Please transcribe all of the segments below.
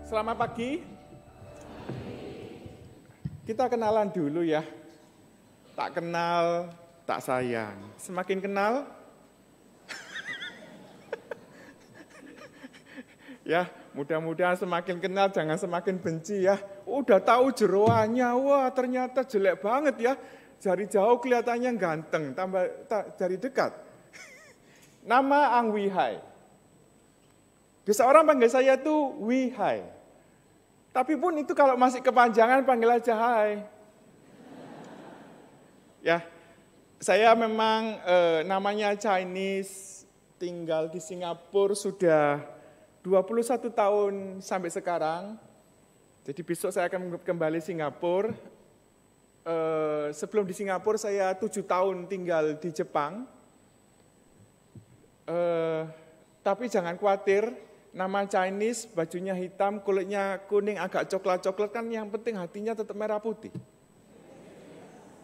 Selamat pagi. Kita kenalan dulu ya. Tak kenal, tak sayang. Semakin kenal, ya mudah-mudahan semakin kenal, jangan semakin benci ya. Udah tahu jeroannya, wah ternyata jelek banget ya. Dari jauh kelihatannya ganteng, tambah dari dekat. Nama Ang Wihai. Bisa orang panggil saya tuh Wihai. Tapi pun itu kalau masih kepanjangan panggil aja Hai. Ya, saya memang namanya Chinese, tinggal di Singapura sudah 21 tahun sampai sekarang. Jadi besok saya akan kembali Singapura. Sebelum di Singapura saya 7 tahun tinggal di Jepang. Tapi jangan khawatir, nama Chinese, bajunya hitam, kulitnya kuning, agak coklat-coklat, kan yang penting hatinya tetap merah putih.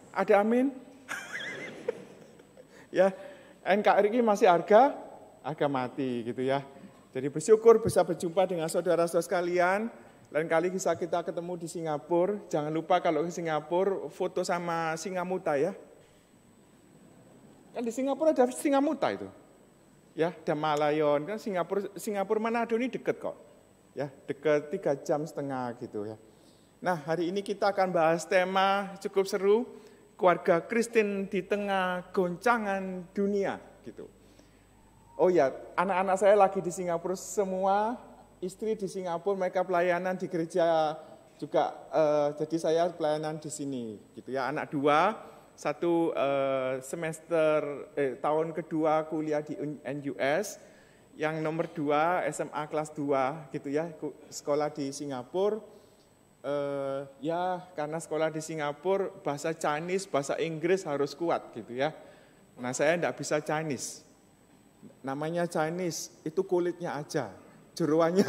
Ada amin? Ya, NKRI masih harga mati gitu ya. Jadi bersyukur bisa berjumpa dengan saudara-saudara sekalian. Lain kali bisa kita ketemu di Singapura. Jangan lupa kalau ke Singapura foto sama Singamuta ya. Kan di Singapura ada Singamuta itu. Ya, ada Malayon, kan Singapura Manado ini dekat kok. Ya, dekat 3,5 jam gitu ya. Nah, hari ini kita akan bahas tema cukup seru, keluarga Kristen di tengah goncangan dunia gitu. Oh ya, anak-anak saya lagi di Singapura semua, istri di Singapura, mereka pelayanan di gereja juga, jadi saya pelayanan di sini gitu ya. Anak 2, satu semester tahun kedua kuliah di NUS, yang nomor 2 SMA kelas 2 gitu ya, sekolah di Singapura. Ya karena sekolah di Singapura bahasa Chinese, bahasa Inggris harus kuat gitu ya. Nah saya enggak bisa Chinese, namanya Chinese itu kulitnya aja, jeroannya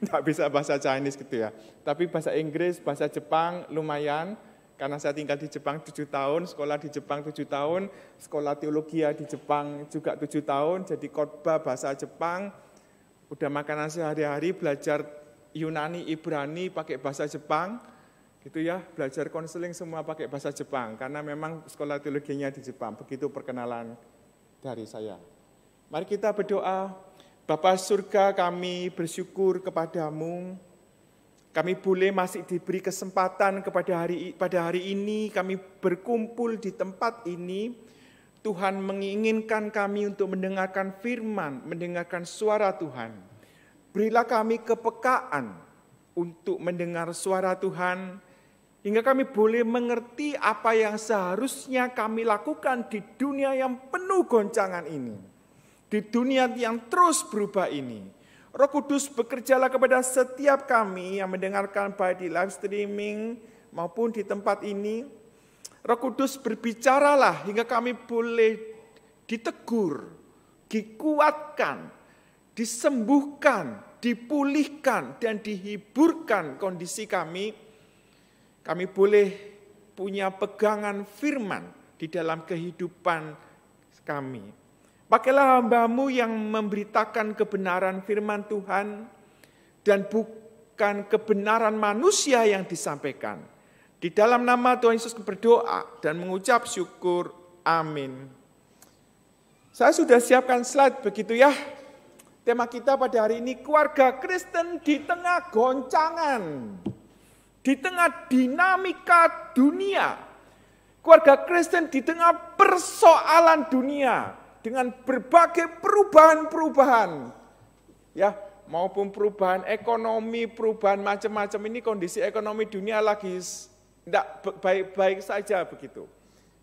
enggak bisa bahasa Chinese gitu ya. Tapi bahasa Inggris, bahasa Jepang lumayan. Karena saya tinggal di Jepang 7 tahun, sekolah di Jepang 7 tahun, sekolah teologi di Jepang juga 7 tahun, jadi khotbah bahasa Jepang, udah makanan sehari-hari, belajar Yunani, Ibrani pakai bahasa Jepang, gitu ya, belajar konseling semua pakai bahasa Jepang, karena memang sekolah teologinya di Jepang, begitu perkenalan dari saya. Mari kita berdoa. Bapa surga, kami bersyukur kepadamu. Kami boleh masih diberi kesempatan pada hari ini, kami berkumpul di tempat ini. Tuhan menginginkan kami untuk mendengarkan firman, mendengarkan suara Tuhan. Berilah kami kepekaan untuk mendengar suara Tuhan, hingga kami boleh mengerti apa yang seharusnya kami lakukan di dunia yang penuh goncangan ini. Di dunia yang terus berubah ini. Roh Kudus bekerjalah kepada setiap kami yang mendengarkan baik di live streaming maupun di tempat ini. Roh Kudus berbicaralah hingga kami boleh ditegur, dikuatkan, disembuhkan, dipulihkan, dan dihiburkan kondisi kami. Kami boleh punya pegangan firman di dalam kehidupan kami. Pakailah hamba-Mu yang memberitakan kebenaran firman Tuhan dan bukan kebenaran manusia yang disampaikan. Di dalam nama Tuhan Yesus berdoa dan mengucap syukur. Amin. Saya sudah siapkan slide begitu ya. Tema kita pada hari ini, keluarga Kristen di tengah goncangan, di tengah dinamika dunia. Keluarga Kristen di tengah persoalan dunia. Dengan berbagai perubahan-perubahan, ya maupun perubahan ekonomi, perubahan macam-macam ini, kondisi ekonomi dunia lagi tidak baik-baik saja begitu.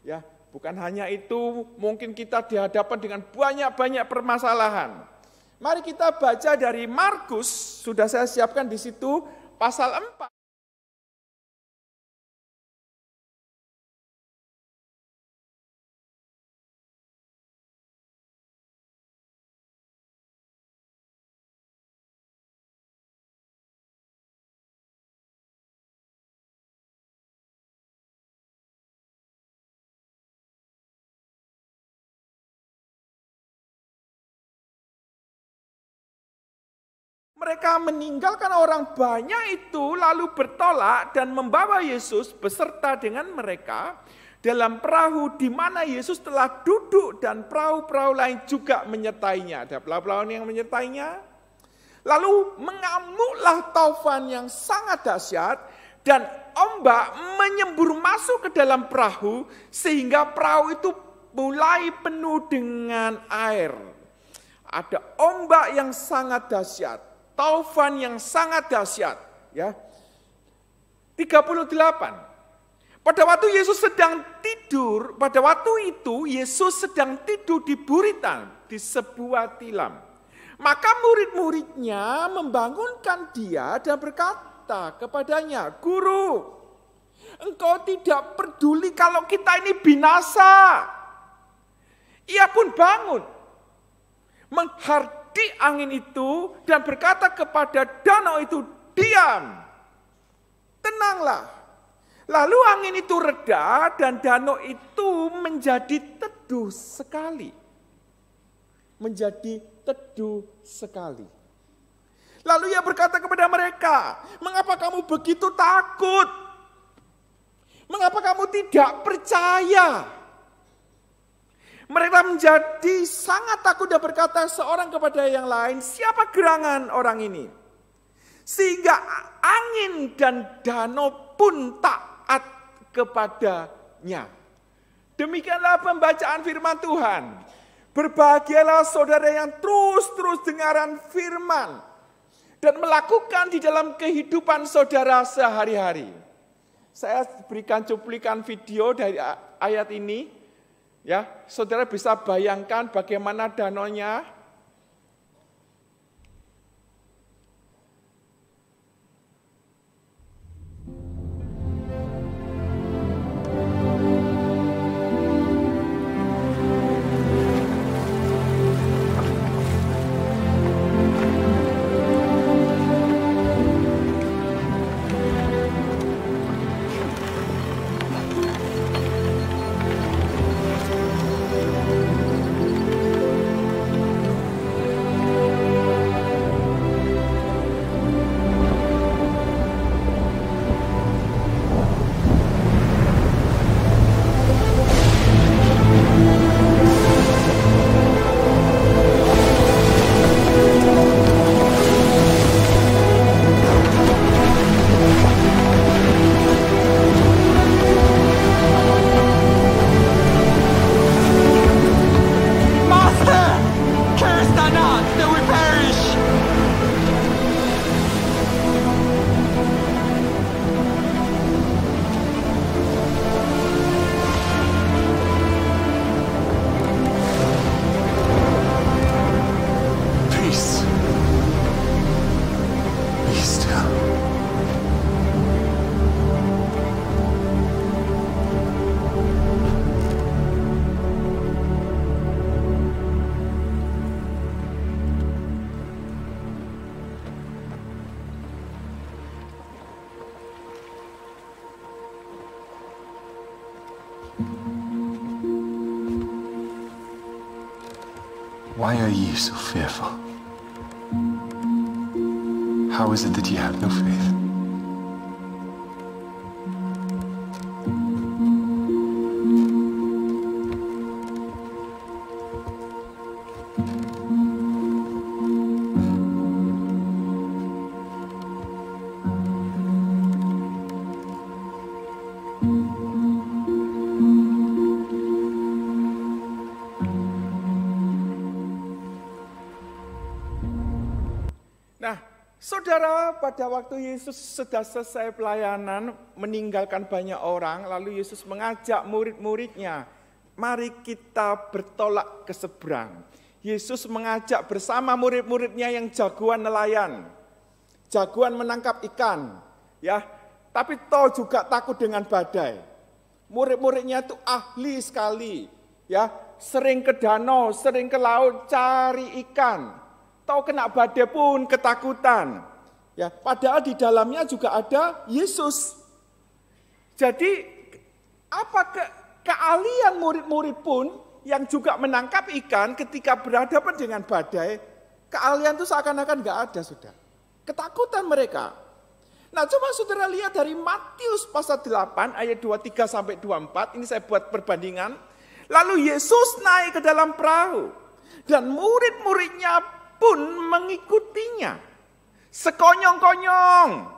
Ya, bukan hanya itu, mungkin kita dihadapkan dengan banyak-banyak permasalahan. Mari kita baca dari Markus, sudah saya siapkan di situ pasal 4. Mereka meninggalkan orang banyak itu lalu bertolak dan membawa Yesus beserta dengan mereka dalam perahu di mana Yesus telah duduk dan perahu-perahu lain juga menyertainya. Ada perahu-perahu yang menyertainya. Lalu mengamuklah taufan yang sangat dahsyat dan ombak menyembur masuk ke dalam perahu sehingga perahu itu mulai penuh dengan air. Ada ombak yang sangat dahsyat, taufan yang sangat dahsyat, ya. 38. Pada waktu Yesus sedang tidur, pada waktu itu Yesus sedang tidur di buritan di sebuah tilam. Maka murid-muridnya membangunkan dia dan berkata kepadanya, "Guru, engkau tidak peduli kalau kita ini binasa." Ia pun bangun, menghardik angin itu dan berkata kepada danau itu, "Diam, tenanglah." Lalu angin itu reda dan danau itu menjadi teduh sekali. Menjadi teduh sekali. Lalu ia berkata kepada mereka, "Mengapa kamu begitu takut? Mengapa kamu tidak percaya?" Mereka menjadi sangat takut dan berkata seorang kepada yang lain, "Siapa gerangan orang ini? Sehingga angin dan danau pun taat kepadanya." Demikianlah pembacaan firman Tuhan. Berbahagialah saudara yang terus dengaran firman dan melakukan di dalam kehidupan saudara sehari-hari. Saya berikan cuplikan video dari ayat ini. Ya, saudara bisa bayangkan bagaimana danaunya. Why are you so fearful? How is it that you have no faith? Saudara, pada waktu Yesus sudah selesai pelayanan, meninggalkan banyak orang, lalu Yesus mengajak murid-muridnya, mari kita bertolak ke seberang. Yesus mengajak bersama murid-muridnya yang jagoan nelayan, jagoan menangkap ikan, ya, tapi toh juga takut dengan badai. Murid-muridnya itu ahli sekali, ya, sering ke danau, sering ke laut cari ikan. Tahu kena badai pun ketakutan. Ya, padahal di dalamnya juga ada Yesus. Jadi apa keahlian murid-murid pun yang juga menangkap ikan ketika berhadapan dengan badai, keahlian itu seakan-akan enggak ada, sudah. Ketakutan mereka. Nah, coba saudara lihat dari Matius pasal 8 ayat 23 sampai 24. Ini saya buat perbandingan. Lalu Yesus naik ke dalam perahu dan murid-muridnya pun mengikutinya. Sekonyong-konyong.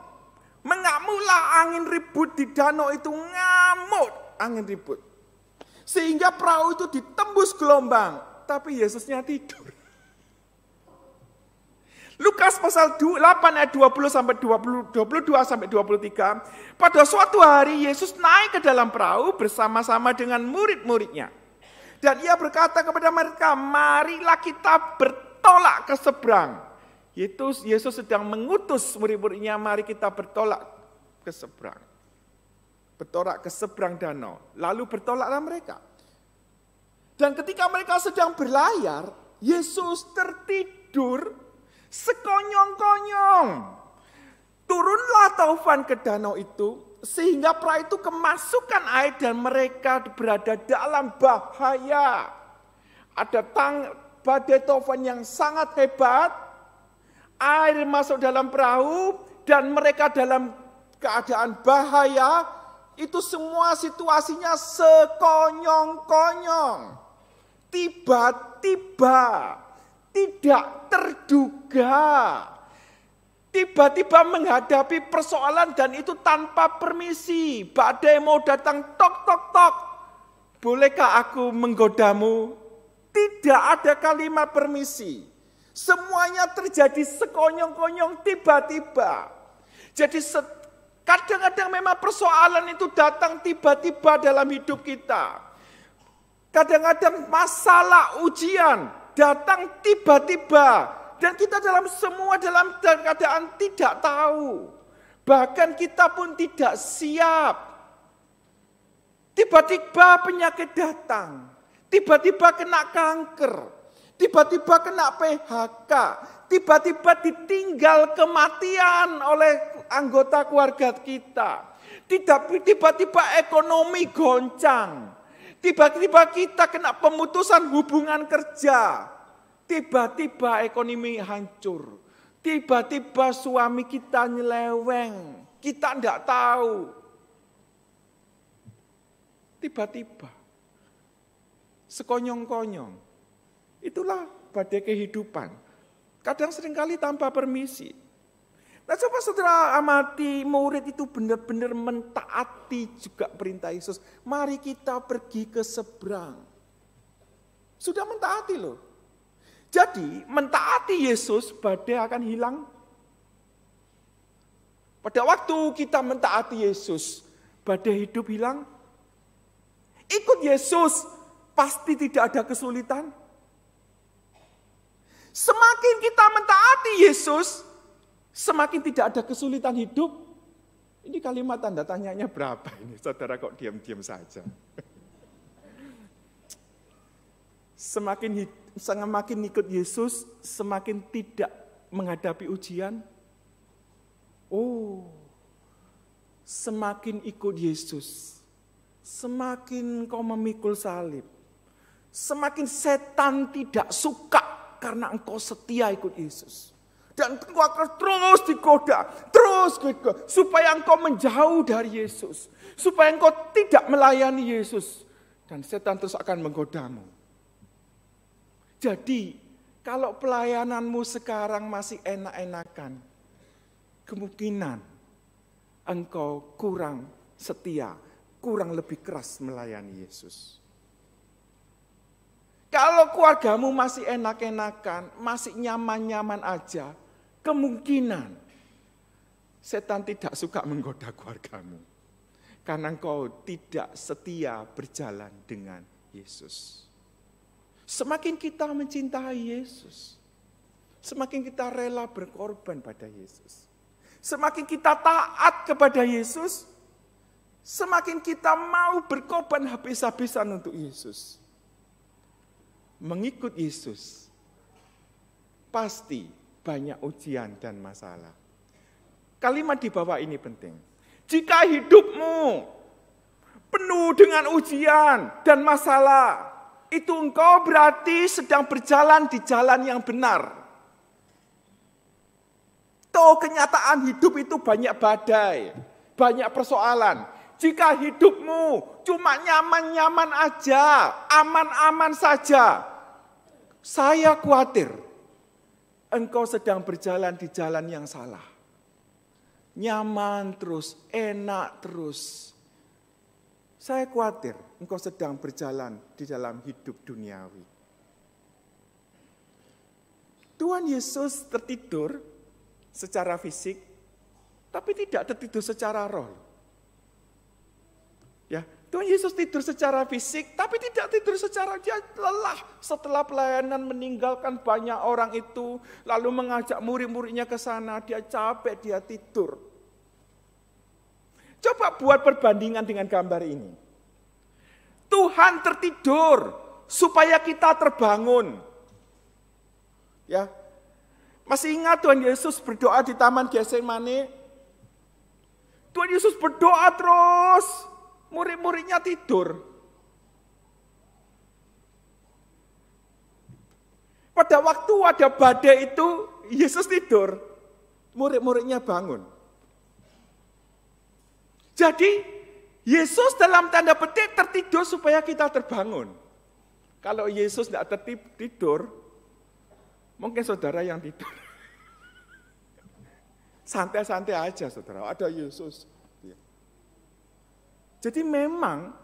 Mengamulah angin ribut di danau itu, ngamuk angin ribut. Sehingga perahu itu ditembus gelombang, tapi Yesusnya tidur. Lukas pasal 8 ayat 20 sampai 22 sampai 23. Pada suatu hari Yesus naik ke dalam perahu bersama-sama dengan murid-muridnya. Dan ia berkata kepada mereka, marilah kita bertolak ke seberang. Yesus sedang mengutus murid-muridnya, mari kita bertolak ke seberang. Bertolak ke seberang danau. Lalu bertolaklah mereka. Dan ketika mereka sedang berlayar, Yesus tertidur sekonyong-konyong. Turunlah taufan ke danau itu, sehingga perahu itu kemasukan air dan mereka berada dalam bahaya. Ada badai taufan yang sangat hebat, air masuk dalam perahu dan mereka dalam keadaan bahaya. Itu semua situasinya sekonyong-konyong. Tiba-tiba, tidak terduga. Tiba-tiba menghadapi persoalan dan itu tanpa permisi. Badai mau datang, tok, tok, tok. Bolehkah aku menggodamu? Tidak ada kalimat permisi. Semuanya terjadi sekonyong-konyong tiba-tiba. Jadi kadang-kadang memang persoalan itu datang tiba-tiba dalam hidup kita. Kadang-kadang masalah ujian datang tiba-tiba. Dan kita dalam keadaan tidak tahu. Bahkan kita pun tidak siap. Tiba-tiba penyakit datang. Tiba-tiba kena kanker. Tiba-tiba kena PHK. Tiba-tiba ditinggal kematian oleh anggota keluarga kita. Tiba-tiba ekonomi goncang. Tiba-tiba kita kena pemutusan hubungan kerja. Tiba-tiba ekonomi hancur. Tiba-tiba suami kita nyeleweng. Kita tidak tahu. Tiba-tiba. Sekonyong-konyong. Itulah badai kehidupan. Kadang seringkali tanpa permisi. Nah, coba saudara amati, murid itu benar-benar mentaati juga perintah Yesus. Mari kita pergi ke seberang. Sudah mentaati loh. Jadi mentaati Yesus, badai akan hilang. Pada waktu kita mentaati Yesus, badai hidup hilang. Ikut Yesus, pasti tidak ada kesulitan. Semakin kita mentaati Yesus, semakin tidak ada kesulitan hidup. Ini kalimat tanda tanyanya berapa ini? Saudara kok diam-diam saja. Semakin ikut Yesus, semakin tidak menghadapi ujian. Semakin ikut Yesus, semakin kau memikul salib. Semakin setan tidak suka karena engkau setia ikut Yesus. Dan engkau akan terus digoda, supaya engkau menjauh dari Yesus. Supaya engkau tidak melayani Yesus. Dan setan terus akan menggodamu. Jadi, kalau pelayananmu sekarang masih enak-enakan, kemungkinan engkau kurang setia, kurang lebih keras melayani Yesus. Kalau keluargamu masih enak-enakan, masih nyaman-nyaman aja, kemungkinan setan tidak suka menggoda keluargamu. Karena engkau tidak setia berjalan dengan Yesus. Semakin kita mencintai Yesus, semakin kita rela berkorban pada Yesus. Semakin kita taat kepada Yesus, semakin kita mau berkorban habis-habisan untuk Yesus. Mengikut Yesus, pasti banyak ujian dan masalah. Kalimat di bawah ini penting. Jika hidupmu penuh dengan ujian dan masalah, itu engkau berarti sedang berjalan di jalan yang benar. kenyataan hidup itu banyak badai, banyak persoalan. Jika hidupmu cuma nyaman-nyaman aja, aman-aman saja, saya khawatir engkau sedang berjalan di jalan yang salah. Nyaman terus, enak terus. Saya khawatir engkau sedang berjalan di dalam hidup duniawi. Tuhan Yesus tertidur secara fisik, tapi tidak tertidur secara roh. Ya, Tuhan Yesus tidur secara fisik, tapi tidak tidur secara, dia lelah setelah pelayanan, meninggalkan banyak orang itu, lalu mengajak murid-muridnya ke sana, dia capek, dia tidur. Coba buat perbandingan dengan gambar ini. Tuhan tertidur supaya kita terbangun. Ya, masih ingat Tuhan Yesus berdoa di Taman Getsemani? Tuhan Yesus berdoa terus. Murid-muridnya tidur. Pada waktu ada badai itu, Yesus tidur. Murid-muridnya bangun. Jadi, Yesus dalam tanda petik tertidur supaya kita terbangun. Kalau Yesus tidak tidur, mungkin saudara yang tidur. Santai-santai aja saudara, ada Yesus. Jadi memang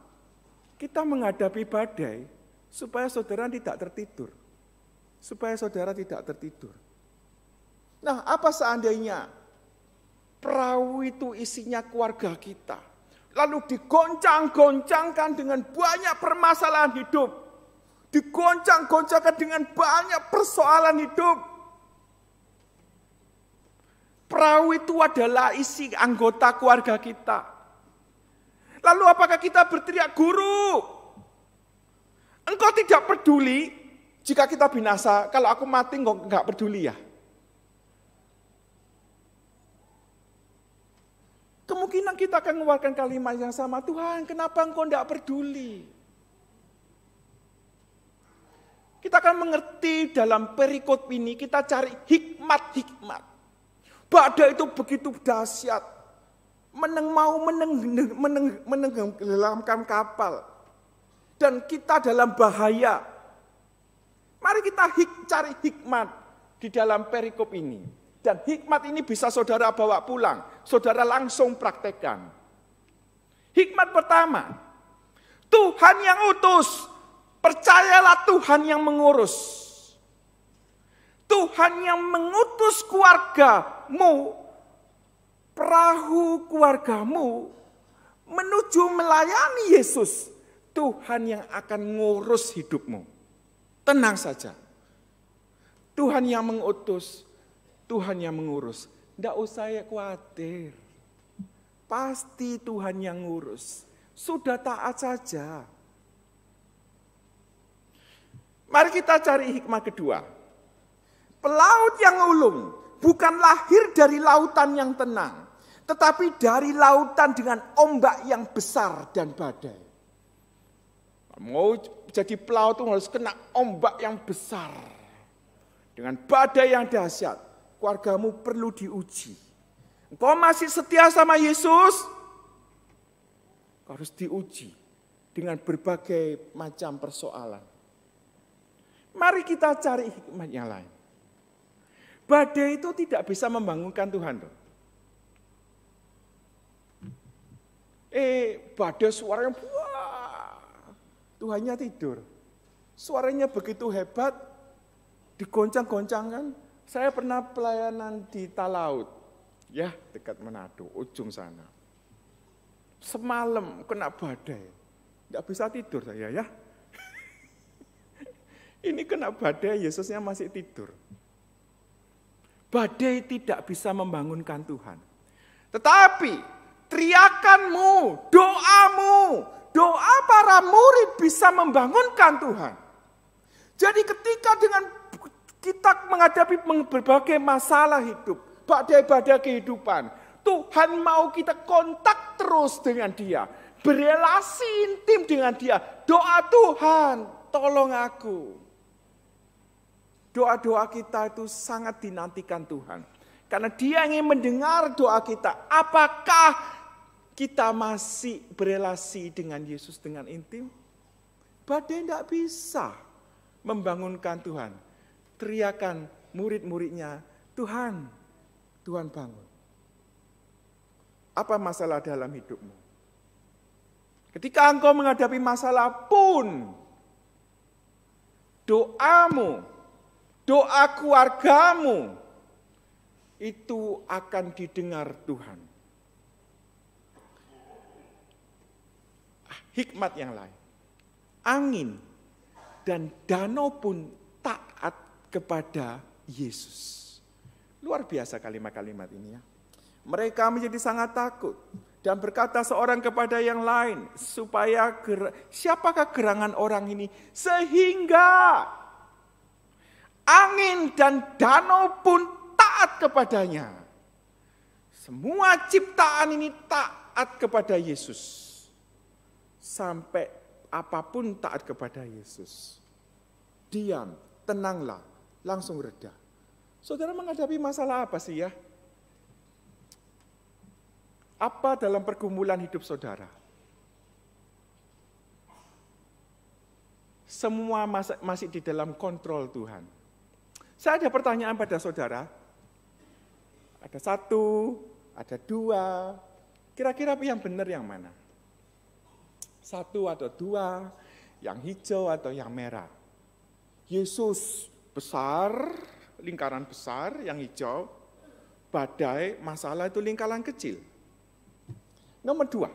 kita menghadapi badai supaya saudara tidak tertidur. Supaya saudara tidak tertidur. Nah, apa seandainya perahu itu isinya keluarga kita, lalu digoncang-goncangkan dengan banyak permasalahan hidup, digoncang-goncangkan dengan banyak persoalan hidup. Perahu itu adalah isi anggota keluarga kita. Lalu apakah kita berteriak, guru? Engkau tidak peduli jika kita binasa, kalau aku mati engkau enggak peduli ya? Kemungkinan kita akan mengeluarkan kalimat yang sama, Tuhan kenapa engkau enggak peduli? Kita akan mengerti dalam perikop ini, kita cari hikmat-hikmat. Badai itu begitu dahsyat. Menenggelamkan kapal. Dan kita dalam bahaya. Mari kita cari hikmat di dalam perikop ini. Dan hikmat ini bisa saudara bawa pulang. Saudara langsung praktekkan. Hikmat pertama. Tuhan yang utus. Percayalah Tuhan yang mengurus. Tuhan yang mengutus keluargamu, perahu keluargamu menuju melayani Yesus. Tuhan yang akan ngurus hidupmu. Tenang saja. Tuhan yang mengutus, Tuhan yang mengurus. Tidak usah khawatir. Pasti Tuhan yang ngurus. Sudah taat saja. Mari kita cari hikmah kedua. Pelaut yang ulung bukan lahir dari lautan yang tenang, tetapi dari lautan dengan ombak yang besar dan badai. Mau jadi pelaut itu harus kena ombak yang besar. Dengan badai yang dahsyat, keluargamu perlu diuji. Engkau masih setia sama Yesus, kau harus diuji dengan berbagai macam persoalan. Mari kita cari hikmah yang lain. Badai itu tidak bisa membangunkan Tuhan. Badai suaranya, wah, Tuhannya tidur. Suaranya begitu hebat, digoncang-goncangkan. Saya pernah pelayanan di Talaut, ya dekat Manado, ujung sana. Semalam kena badai, tidak bisa tidur saya ya. Ini kena badai, Yesusnya masih tidur. Badai tidak bisa membangunkan Tuhan. Tetapi teriakanmu, doamu, doa para murid bisa membangunkan Tuhan. Jadi ketika dengan kita menghadapi berbagai masalah hidup, badai-badai kehidupan, Tuhan mau kita kontak terus dengan Dia. Berelasi intim dengan Dia. Doa Tuhan, tolong aku. Doa-doa kita itu sangat dinantikan Tuhan. Karena dia ingin mendengar doa kita. Apakah kita masih berelasi dengan Yesus dengan intim? Badai tidak bisa membangunkan Tuhan. Teriakan murid-muridnya, Tuhan, Tuhan bangun. Apa masalah dalam hidupmu? Ketika engkau menghadapi masalah pun, doamu, doa keluargamu, itu akan didengar Tuhan. Hikmat yang lain. Angin dan danau pun taat kepada Yesus. Luar biasa kalimat-kalimat ini ya. Mereka menjadi sangat takut dan berkata seorang kepada yang lain, supaya siapakah gerangan orang ini sehingga angin dan danau pun taat kepadanya. Semua ciptaan ini taat kepada Yesus. Sampai apapun taat kepada Yesus. Diam, tenanglah, langsung reda. Saudara menghadapi masalah apa sih ya? Apa dalam pergumulan hidup saudara? Semua masih di dalam kontrol Tuhan. Saya ada pertanyaan pada saudara. Ada 1, ada 2. Kira-kira yang benar yang mana? 1 atau 2, yang hijau atau yang merah? Yesus besar, lingkaran besar, yang hijau. Badai, masalah itu lingkaran kecil. Nomor 2,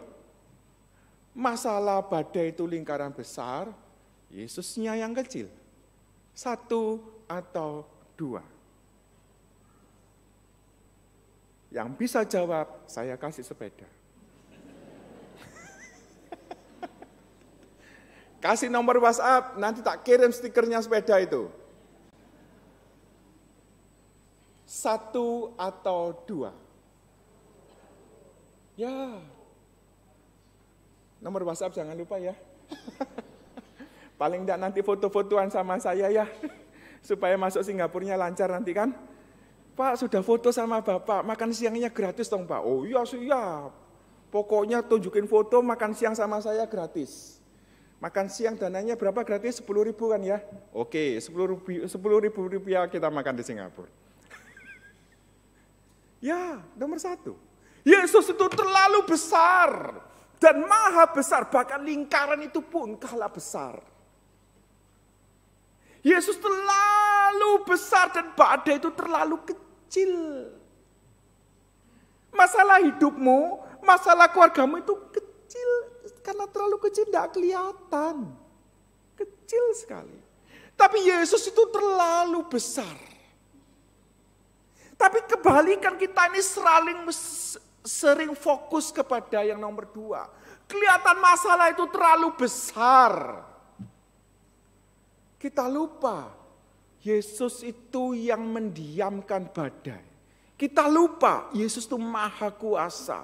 masalah badai itu lingkaran besar, Yesusnya yang kecil. 1 atau 2. Yang bisa jawab, saya kasih sepeda. Kasih nomor WhatsApp, nanti tak kirim stikernya sepeda itu. 1 atau 2. Ya, nomor WhatsApp jangan lupa ya. Paling enggak nanti foto-fotoan sama saya ya. Supaya masuk Singapurnya lancar nanti kan. Pak, sudah foto sama Bapak, makan siangnya gratis dong Pak. Oh iya siap. Pokoknya tunjukin foto makan siang sama saya gratis. Makan siang dananya berapa gratis? 10.000 kan ya? Oke, 10.000 rupiah kita makan di Singapura. Ya, nomor 1. Yesus itu terlalu besar dan maha besar, bahkan lingkaran itu pun kalah besar. Yesus terlalu besar dan badai itu terlalu kecil. Masalah hidupmu, masalah keluargamu itu kecil, karena terlalu kecil tidak kelihatan. Kecil sekali. Tapi Yesus itu terlalu besar. Tapi kebalikan kita ini sering fokus kepada yang nomor 2. Kelihatan masalah itu terlalu besar. Kita lupa, Yesus itu yang mendiamkan badai. Kita lupa, Yesus itu maha kuasa.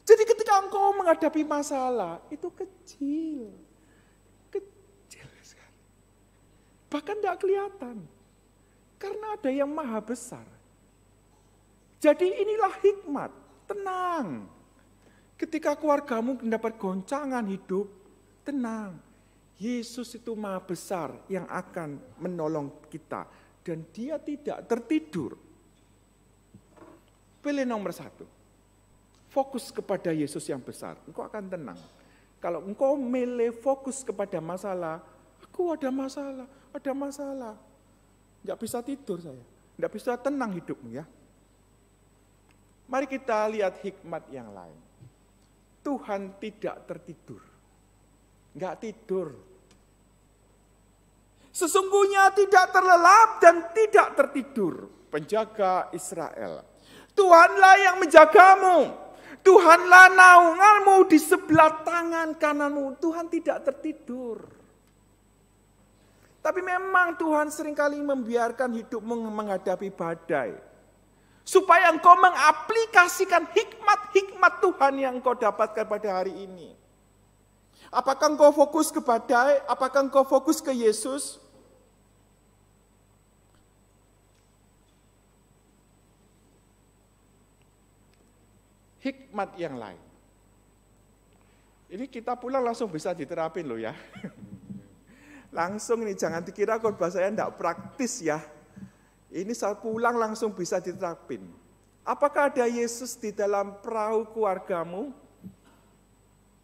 Jadi ketika engkau menghadapi masalah, itu kecil. Kecil sekali. Bahkan tidak kelihatan. Karena ada yang maha besar. Jadi inilah hikmat, tenang. Ketika keluargamu mendapat goncangan hidup, tenang. Yesus itu maha besar yang akan menolong kita. Dan dia tidak tertidur. Pilih nomor 1. Fokus kepada Yesus yang besar, engkau akan tenang. Kalau engkau milih fokus kepada masalah, aku ada masalah. Nggak bisa tidur saya, nggak bisa tenang hidupmu ya. Mari kita lihat hikmat yang lain. Tuhan tidak tertidur, nggak tidur. Sesungguhnya tidak terlelap dan tidak tertidur. Penjaga Israel. Tuhanlah yang menjagamu. Tuhanlah naunganmu di sebelah tangan kananmu. Tuhan tidak tertidur. Tapi memang Tuhan seringkali membiarkan hidupmu menghadapi badai. Supaya engkau mengaplikasikan hikmat-hikmat Tuhan yang engkau dapatkan pada hari ini. Apakah engkau fokus ke badai? Apakah engkau fokus ke Yesus? hikmat yang lain. Ini kita pulang langsung bisa diterapin loh ya. Langsung ini, jangan dikira khotbah saya enggak praktis ya. Ini saat pulang langsung bisa diterapin. Apakah ada Yesus di dalam perahu keluargamu?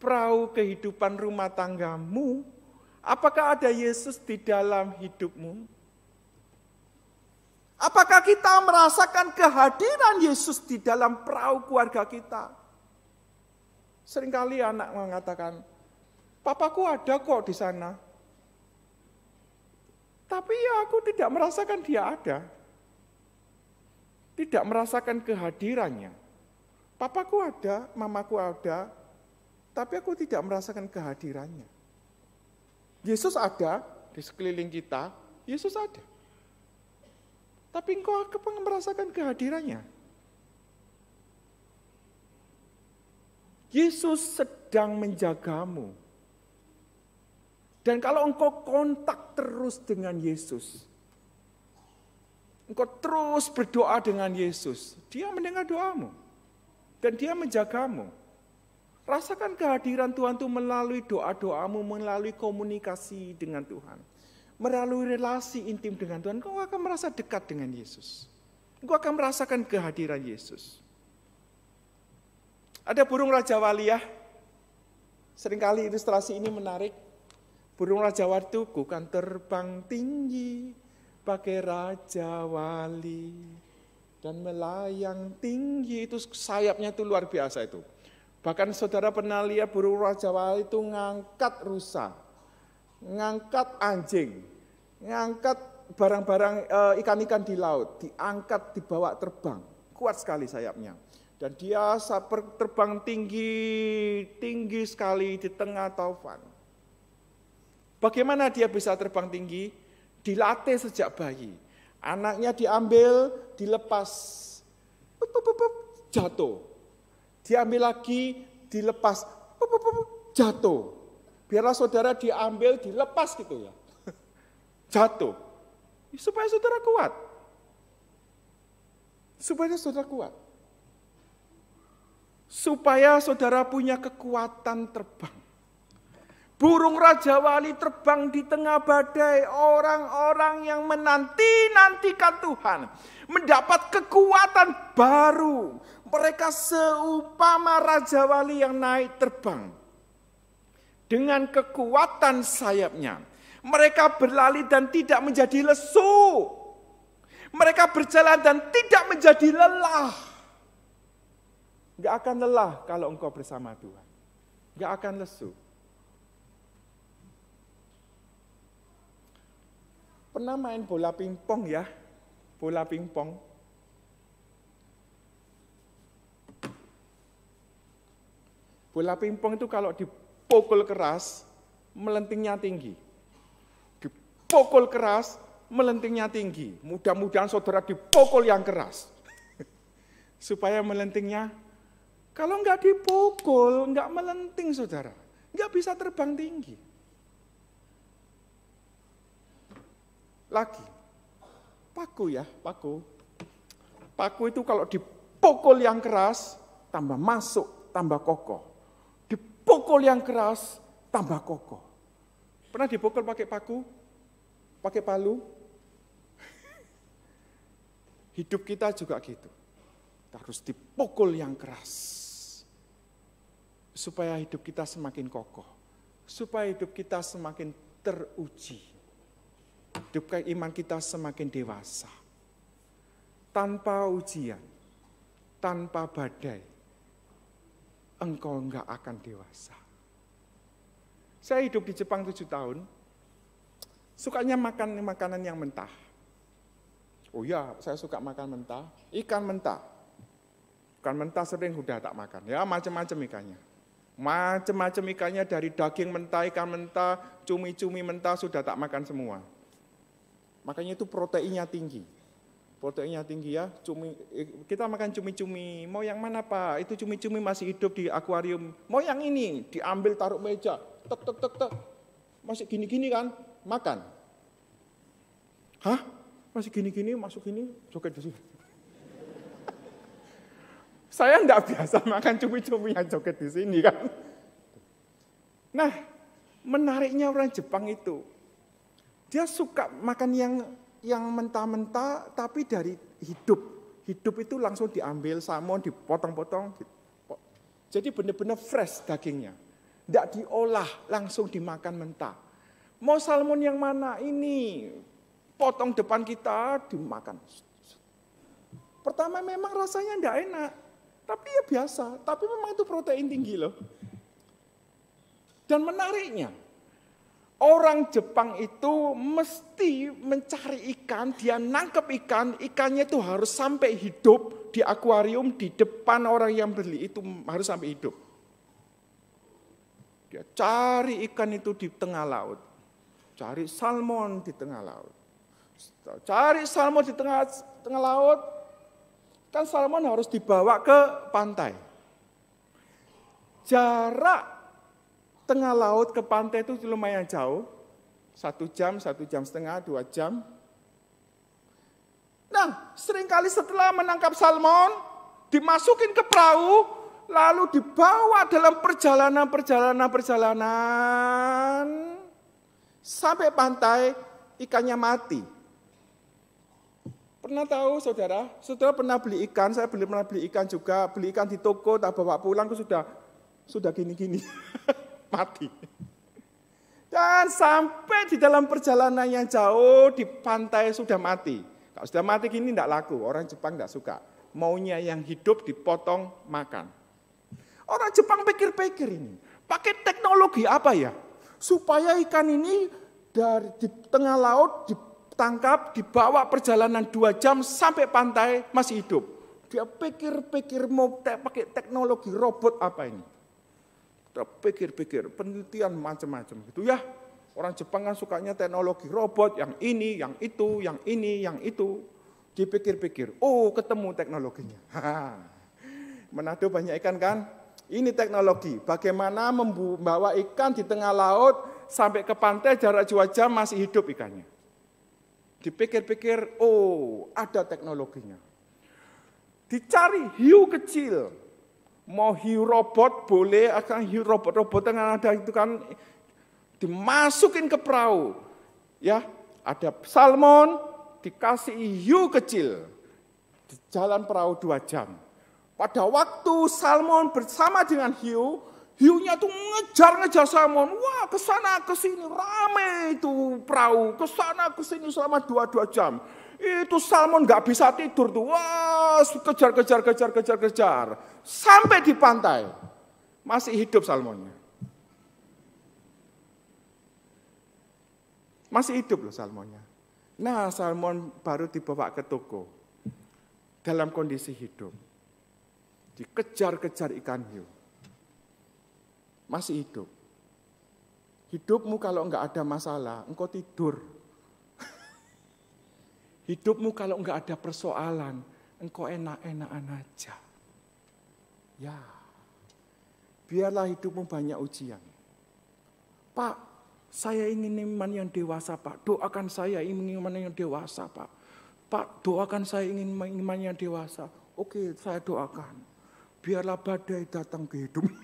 Perahu kehidupan rumah tanggamu? Apakah ada Yesus di dalam hidupmu? Apakah kita merasakan kehadiran Yesus di dalam perahu keluarga kita? Seringkali anak mengatakan, papaku ada kok di sana. Tapi ya aku tidak merasakan dia ada. Tidak merasakan kehadirannya. Papaku ada, mamaku ada, tapi aku tidak merasakan kehadirannya. Yesus ada di sekeliling kita, Yesus ada. Tapi engkau merasakan kehadirannya. Yesus sedang menjagamu. Dan kalau engkau kontak terus dengan Yesus, engkau terus berdoa dengan Yesus, dia mendengar doamu. Dan dia menjagamu. Rasakan kehadiran Tuhan itu melalui doa-doamu, melalui komunikasi dengan Tuhan. Melalui relasi intim dengan Tuhan, engkau akan merasa dekat dengan Yesus. Engkau akan merasakan kehadiran Yesus. Ada burung Raja Wali ya. Seringkali ilustrasi ini menarik. Burung Raja Wali itu bukan terbang tinggi, pakai Raja Wali. Dan melayang tinggi, itu sayapnya itu luar biasa itu. Bahkan saudara pernah lihat burung Raja Wali itu ngangkat rusa, ngangkat anjing, ngangkat barang-barang ikan-ikan di laut, diangkat, dibawa terbang. Kuat sekali sayapnya. Dan dia terbang tinggi sekali di tengah taufan. Bagaimana dia bisa terbang tinggi? Dilatih sejak bayi. Anaknya diambil, dilepas, jatuh. Diambil lagi, dilepas, jatuh. Biarlah saudara diambil, dilepas gitu ya. Jatuh. Supaya saudara kuat. Supaya saudara kuat. Supaya saudara punya kekuatan terbang. Burung Raja Wali terbang di tengah badai, orang-orang yang menanti-nantikan Tuhan. Mendapat kekuatan baru. Mereka seumpama Raja Wali yang naik terbang. Dengan kekuatan sayapnya. Mereka berlari dan tidak menjadi lesu. Mereka berjalan dan tidak menjadi lelah. Gak akan lelah kalau engkau bersama Tuhan. Gak akan lesu. Pernah main bola pingpong ya? Bola pingpong. Bola pingpong itu kalau dipukul keras, melentingnya tinggi. Dipukul keras, melentingnya tinggi. Mudah-mudahan saudara dipukul yang keras. Supaya melentingnya, kalau enggak dipukul, enggak melenting saudara. Enggak bisa terbang tinggi. Lagi, paku ya, paku. Paku itu kalau dipukul yang keras, tambah masuk, tambah kokoh. Dipukul yang keras, tambah kokoh. Pernah dipukul pakai paku? Pakai palu? Hidup kita juga gitu. Harus dipukul yang keras. Supaya hidup kita semakin kokoh. Supaya hidup kita semakin teruji. Hidup iman kita semakin dewasa. Tanpa ujian, tanpa badai, engkau enggak akan dewasa. Saya hidup di Jepang 7 tahun, sukanya makan makanan yang mentah. Oh ya, saya suka makan mentah, ikan mentah. Ikan mentah sering udah tak makan, ya macam-macam ikannya. Macam-macam ikannya dari daging mentah, ikan mentah, cumi-cumi mentah sudah tak makan semua. Makanya itu proteinnya tinggi. Proteinnya tinggi ya. Kita makan cumi-cumi. Mau yang mana Pak? Itu cumi-cumi masih hidup di akuarium. Mau yang ini? Diambil taruh meja. Tek tek tek tek. Masih gini-gini kan? Makan. Hah? Masih gini-gini, masuk gini, joget di sini. Saya enggak biasa makan cumi-cumi yang joget di sini kan. Nah, menariknya orang Jepang itu, dia suka makan yang mentah-mentah tapi dari hidup. Hidup itu langsung diambil salmon, dipotong-potong. Jadi benar-benar fresh dagingnya. Tidak diolah, langsung dimakan mentah. Mau salmon yang mana? Ini potong depan kita, dimakan. Pertama memang rasanya tidak enak. Tapi ya biasa, tapi memang itu protein tinggi loh. Dan menariknya, orang Jepang itu mesti mencari ikan, dia nangkep ikan, ikannya itu harus sampai hidup di akuarium di depan orang yang beli itu harus sampai hidup. Dia cari ikan itu di tengah laut, cari salmon di tengah laut, cari salmon di tengah laut, kan salmon harus dibawa ke pantai. Jarak tengah laut ke pantai itu lumayan jauh. 1 jam, 1 jam setengah, 2 jam. Nah, seringkali setelah menangkap salmon, dimasukin ke perahu, lalu dibawa dalam perjalanan, sampai pantai, ikannya mati. Pernah tahu saudara? Saudara pernah beli ikan, saya pernah beli ikan juga, beli ikan di toko, tak bawa pulang, sudah gini-gini, mati. Dan sampai di dalam perjalanan yang jauh, di pantai sudah mati. Kalau sudah mati gini tidak laku, orang Jepang tidak suka. Maunya yang hidup dipotong, makan. Orang Jepang pikir-pikir ini, pakai teknologi apa ya? Supaya ikan ini di tengah laut, ditangkap, dibawa perjalanan 2 jam sampai pantai masih hidup. Dia pikir-pikir mau pakai teknologi robot apa ini. Dia pikir-pikir, penelitian macam-macam gitu ya. Orang Jepang kan sukanya teknologi robot, yang ini, yang itu, yang ini, yang itu. Dipikir-pikir, oh ketemu teknologinya. Manado banyak ikan kan? Ini teknologi, bagaimana membawa ikan di tengah laut sampai ke pantai jarak 2 jam masih hidup ikannya. Dipikir-pikir, oh ada teknologinya. Dicari hiu kecil, mau hiu robot boleh, akan hiu robot-robot yang ada itu kan dimasukin ke perahu. Ya, ada salmon, dikasih hiu kecil, di jalan perahu 2 jam. Pada waktu salmon bersama dengan hiu, hiunya tuh ngejar-ngejar salmon. Wah, ke sana ke sini rame itu perahu, ke sana ke sini selama 2 jam. Itu salmon nggak bisa tidur tuh. Wah, kejar. Sampai di pantai. Masih hidup salmonnya. Masih hidup loh salmonnya. Nah, salmon baru dibawa ke toko. Dalam kondisi hidup. Dikejar-kejar ikan hiu. Masih hidup. Hidupmu kalau enggak ada masalah, engkau tidur. Hidupmu kalau enggak ada persoalan, engkau enak-enakan aja. Ya, biarlah hidupmu banyak ujian. Pak, saya ingin iman yang dewasa, Pak. Doakan saya ingin iman yang dewasa, Pak. Pak, doakan saya ingin iman yang dewasa. Oke, saya doakan. Biarlah badai datang ke hidupmu.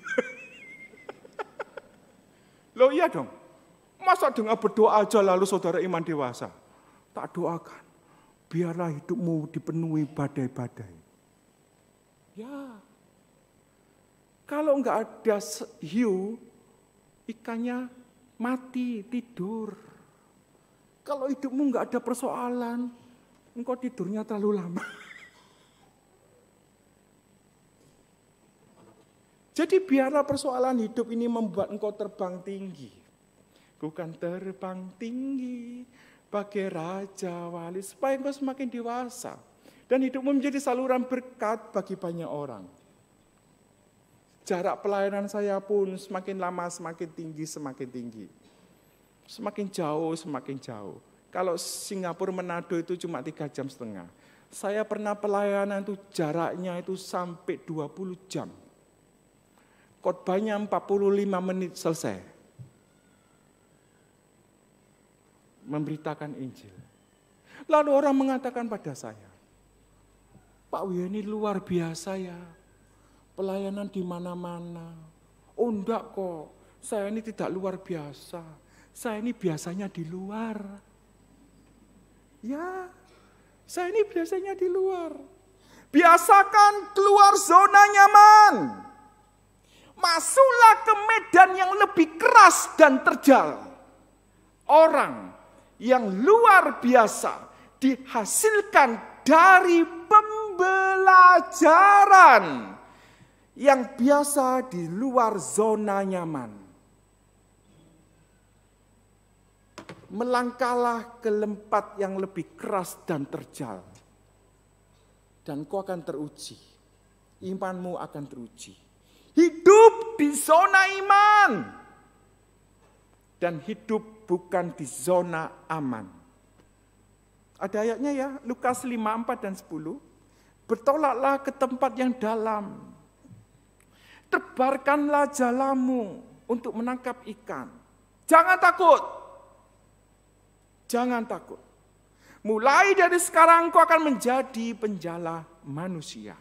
Loh iya dong. Masa dengan berdoa aja lalu saudara iman dewasa? Tak doakan. Biarlah hidupmu dipenuhi badai-badai. Ya. Kalau enggak ada hiu, ikannya mati, tidur. Kalau hidupmu enggak ada persoalan, engkau tidurnya terlalu lama. Jadi biarlah persoalan hidup ini membuat engkau terbang tinggi. Bukan terbang tinggi, bagai raja wali, supaya engkau semakin dewasa. Dan hidupmu menjadi saluran berkat bagi banyak orang. Jarak pelayanan saya pun semakin lama semakin tinggi, semakin tinggi. Semakin jauh. Kalau Singapura Manado itu cuma 3,5 jam. Saya pernah pelayanan itu jaraknya itu sampai 20 jam. Khotbahnya 45 menit selesai. Memberitakan Injil. Lalu orang mengatakan pada saya, Pak Wiyah ini luar biasa ya. pelayanan di mana-mana. Oh enggak kok, saya ini tidak luar biasa. Saya ini biasanya di luar. Ya, saya ini biasanya di luar. Biasakan keluar zona nyaman. Masuklah ke medan yang lebih keras dan terjal. Orang yang luar biasa dihasilkan dari pembelajaran yang biasa di luar zona nyaman. Melangkahlah ke tempat yang lebih keras dan terjal. Dan kau akan teruji. Imanmu akan teruji. Hidup di zona iman. Dan hidup bukan di zona aman. Ada ayatnya ya, Lukas 5, 4 dan 10. Bertolaklah ke tempat yang dalam. Tebarkanlah jalamu untuk menangkap ikan. Jangan takut. Jangan takut. Mulai dari sekarang kau akan menjadi penjala manusia.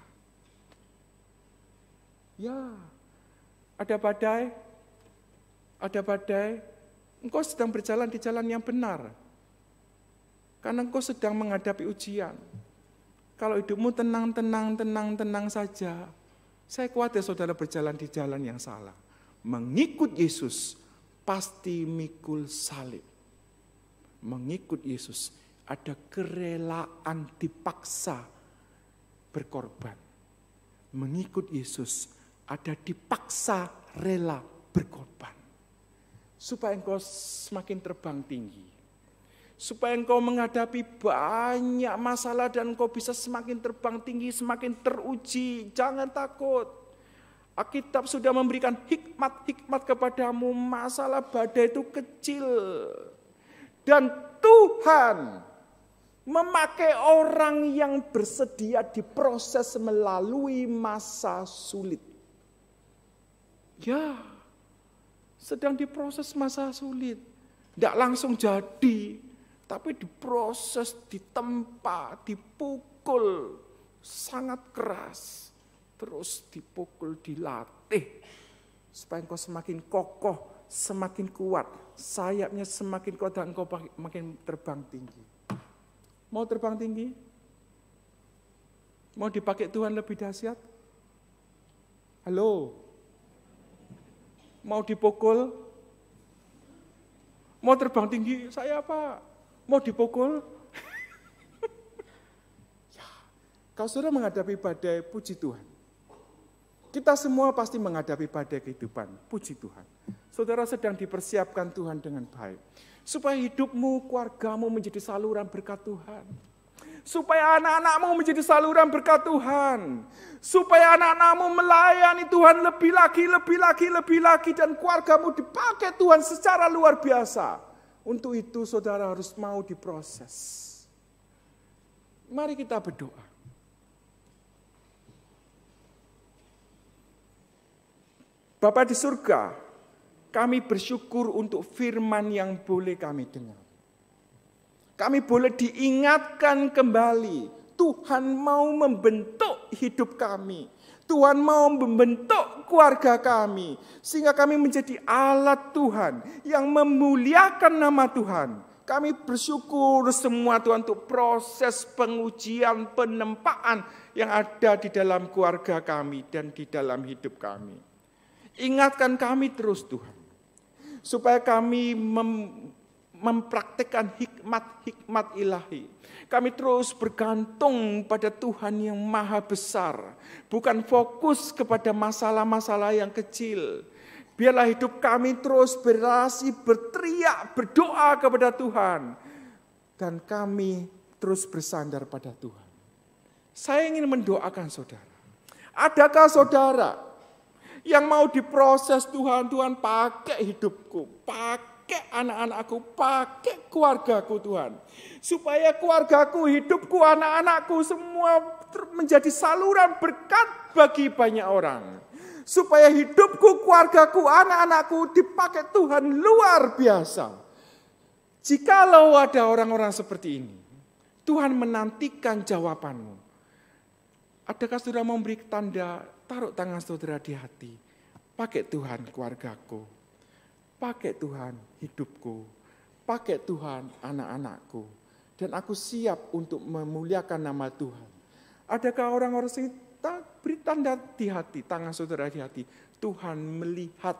Ya, ada badai. Ada badai. Engkau sedang berjalan di jalan yang benar. Karena engkau sedang menghadapi ujian. Kalau hidupmu tenang saja, saya khawatir saudara berjalan di jalan yang salah. Mengikut Yesus pasti mikul salib. Mengikut Yesus ada kerelaan dipaksa berkorban. Mengikut Yesus ada dipaksa rela berkorban. Supaya engkau semakin terbang tinggi. Supaya engkau menghadapi banyak masalah dan engkau bisa semakin terbang tinggi, semakin teruji. Jangan takut. Alkitab sudah memberikan hikmat-hikmat kepadamu. Masalah badai itu kecil. Dan Tuhan memakai orang yang bersedia diproses melalui masa sulit. Ya, sedang diproses masa sulit. Tidak langsung jadi. Tapi diproses, ditempa, dipukul, sangat keras. Terus dipukul, dilatih. Supaya engkau semakin kokoh, semakin kuat. Sayapnya semakin kuat dan engkau makin terbang tinggi. Mau terbang tinggi? Mau dipakai Tuhan lebih dahsyat? Halo? Mau dipukul? Mau terbang tinggi? Saya apa? Mau dipukul? Ya, kalau saudara menghadapi badai, puji Tuhan. Kita semua pasti menghadapi badai kehidupan, puji Tuhan. Saudara sedang dipersiapkan Tuhan dengan baik. Supaya hidupmu, keluargamu menjadi saluran berkat Tuhan. Supaya anak-anakmu menjadi saluran berkat Tuhan. Supaya anak-anakmu melayani Tuhan lebih lagi. Dan keluargamu dipakai Tuhan secara luar biasa. Untuk itu saudara harus mau diproses. Mari kita berdoa. Bapa di surga, kami bersyukur untuk firman yang boleh kami dengar. Kami boleh diingatkan kembali, Tuhan mau membentuk hidup kami. Tuhan mau membentuk keluarga kami. Sehingga kami menjadi alat Tuhan yang memuliakan nama Tuhan. Kami bersyukur semua Tuhan untuk proses pengujian, penempaan yang ada di dalam keluarga kami dan di dalam hidup kami. Ingatkan kami terus Tuhan. Supaya kami mempraktikkan hikmat-hikmat ilahi. Kami terus bergantung pada Tuhan yang maha besar. Bukan fokus kepada masalah-masalah yang kecil. Biarlah hidup kami terus berasi, berteriak, berdoa kepada Tuhan. Dan kami terus bersandar pada Tuhan. Saya ingin mendoakan saudara. Adakah saudara yang mau diproses Tuhan, Tuhan pakai hidupku, pakai anak-anakku, pakai keluargaku Tuhan. Supaya keluargaku, hidupku, anak-anakku semua menjadi saluran berkat bagi banyak orang. Supaya hidupku, keluargaku, anak-anakku dipakai Tuhan luar biasa. Jikalau ada orang-orang seperti ini, Tuhan menantikan jawabanmu. Adakah saudara mau memberi tanda, taruh tangan saudara di hati. Pakai Tuhan keluargaku. Pakai Tuhan hidupku. Pakai Tuhan anak-anakku. Dan aku siap untuk memuliakan nama Tuhan. Adakah orang-orang yang beri tanda di hati, tangan saudara di hati. Tuhan melihat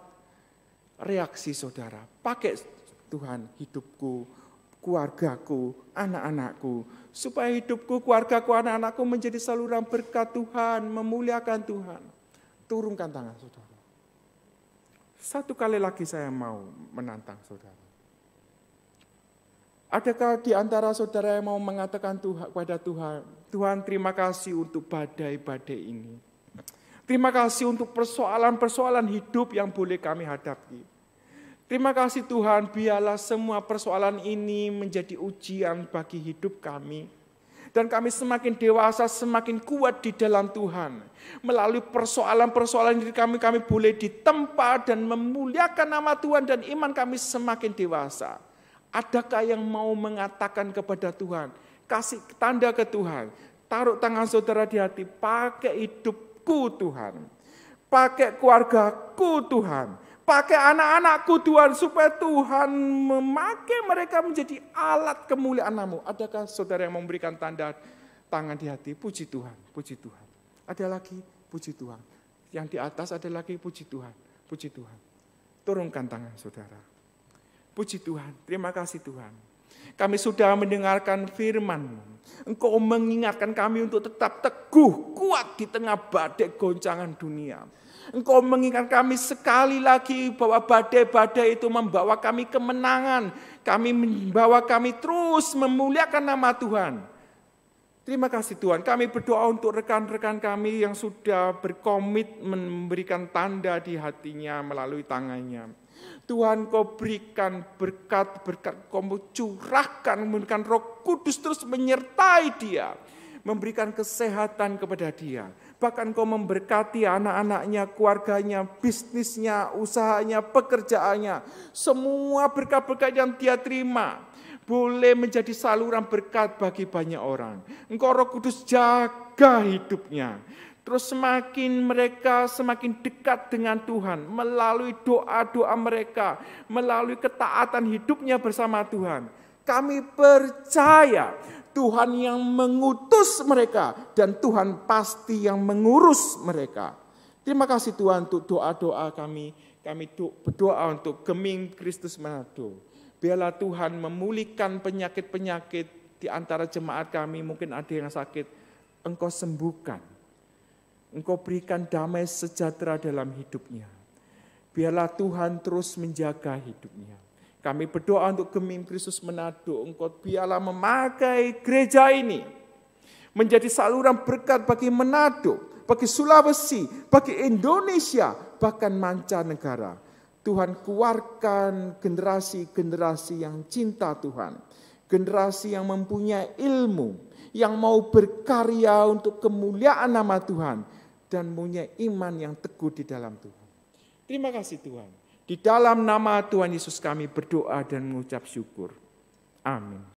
reaksi saudara. Pakai Tuhan hidupku, keluargaku, anak-anakku. Supaya hidupku, keluargaku, anak-anakku menjadi saluran berkat Tuhan, memuliakan Tuhan. Turunkan tangan saudara. Satu kali lagi saya mau menantang saudara. Adakah di antara saudara yang mau mengatakan kepada Tuhan, Tuhan terima kasih untuk badai-badai ini. Terima kasih untuk persoalan-persoalan hidup yang boleh kami hadapi. Terima kasih Tuhan, biarlah semua persoalan ini menjadi ujian bagi hidup kami. Dan kami semakin dewasa, semakin kuat di dalam Tuhan. Melalui persoalan-persoalan diri kami boleh ditempa dan memuliakan nama Tuhan dan iman kami semakin dewasa. Adakah yang mau mengatakan kepada Tuhan, kasih tanda ke Tuhan, taruh tangan saudara di hati, pakai hidupku Tuhan, pakai keluargaku Tuhan, pakai anak-anakku Tuhan, supaya Tuhan memakai mereka menjadi alat kemuliaan-Mu. Adakah saudara yang memberikan tanda tangan di hati? Puji Tuhan, puji Tuhan. Ada lagi, puji Tuhan. Yang di atas ada lagi, puji Tuhan, puji Tuhan. Turunkan tangan saudara. Puji Tuhan, terima kasih Tuhan. Kami sudah mendengarkan firman-Mu. Engkau mengingatkan kami untuk tetap teguh, kuat di tengah badai goncangan dunia. Engkau mengingatkan kami sekali lagi bahwa badai-badai itu membawa kami kemenangan. Membawa kami terus memuliakan nama Tuhan. Terima kasih Tuhan. Kami berdoa untuk rekan-rekan kami yang sudah berkomit memberikan tanda di hatinya melalui tangannya. Tuhan Kau berikan berkat-berkat, Kau curahkan, memberikan Roh Kudus terus menyertai dia. Memberikan kesehatan kepada dia. Bahkan Kau memberkati anak-anaknya, keluarganya, bisnisnya, usahanya, pekerjaannya. Semua berkat-berkat yang dia terima boleh menjadi saluran berkat bagi banyak orang. Engkau Roh Kudus jaga hidupnya. Terus mereka semakin dekat dengan Tuhan melalui doa-doa mereka, melalui ketaatan hidupnya bersama Tuhan. Kami percaya Tuhan yang mengutus mereka dan Tuhan pasti yang mengurus mereka. Terima kasih Tuhan untuk doa-doa kami. Kami berdoa untuk Geming Kristus Manado. Biarlah Tuhan memulihkan penyakit-penyakit di antara jemaat kami. Mungkin ada yang sakit, Engkau sembuhkan. Engkau berikan damai sejahtera dalam hidupnya. Biarlah Tuhan terus menjaga hidupnya. Kami berdoa untuk Geming Kristus Manado. Engkau biarlah memakai gereja ini menjadi saluran berkat bagi Manado, bagi Sulawesi, bagi Indonesia, bahkan mancanegara. Tuhan keluarkan generasi-generasi yang cinta Tuhan. Generasi yang mempunyai ilmu, yang mau berkarya untuk kemuliaan nama Tuhan. Dan punya iman yang teguh di dalam Tuhan. Terima kasih Tuhan. Di dalam nama Tuhan Yesus kami berdoa dan mengucap syukur. Amin.